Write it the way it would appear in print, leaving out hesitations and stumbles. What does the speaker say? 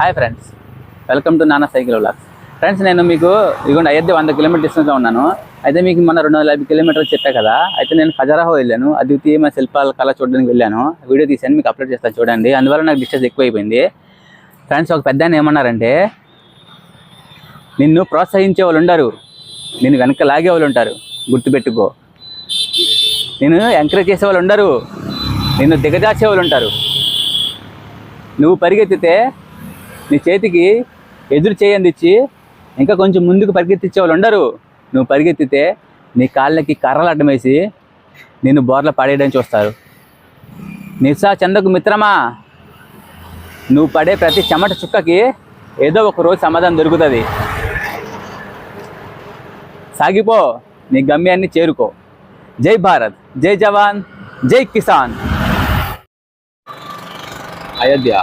Hi friends, welcome to నానా cycle vlogs. Friends, నేను మీకు ఇదిగోండి అయోధ్య 100 కిలోమీటర్ డిస్టెన్స్లో ఉన్నాను. అయితే మీకు మొన్న 250 కిలోమీటర్లు చెప్పా కదా. అయితే నేను ఖజారాహో వెళ్ళాను, అద్వితీయమైన శిల్పాల కళ చూడడానికి వెళ్ళాను. వీడియో తీసాను, మీకు అప్లోడ్ చేస్తాను చూడండి. అందువల్ల నాకు డిస్టెన్స్ ఎక్కువైపోయింది. ఫ్రెండ్స్, ఒక పెద్ద ఆయన ఏమన్నారంటే, నిన్ను ప్రోత్సహించే వాళ్ళు ఉండరు, నిన్ను వెనక లాగే వాళ్ళు ఉంటారు, గుర్తుపెట్టుకో. నిన్ను ఎంకరేజ్ చేసే వాళ్ళు ఉండరు, నిన్ను దిగజార్చే వాళ్ళు ఉంటారు. నువ్వు పరిగెత్తితే నీ చేతికి ఎదురు చేయందిచ్చి ఇంకా కొంచెం ముందుకు పరిగెత్తించే వాళ్ళు ఉండరు. నువ్వు పరిగెత్తితే నీ కాళ్ళకి కర్రలు అడ్డమేసి నిన్ను బోర్ల పడేయడం చూస్తారు. నిస్సా చందకు మిత్రమా, నువ్వు పడే ప్రతి చెమట చుక్కకి ఏదో ఒక రోజు సమాధానం దొరుకుతుంది. సాగిపో, నీ గమ్యాన్ని చేరుకో. జై భారత్, జై జవాన్, జై కిసాన్. అయోధ్య.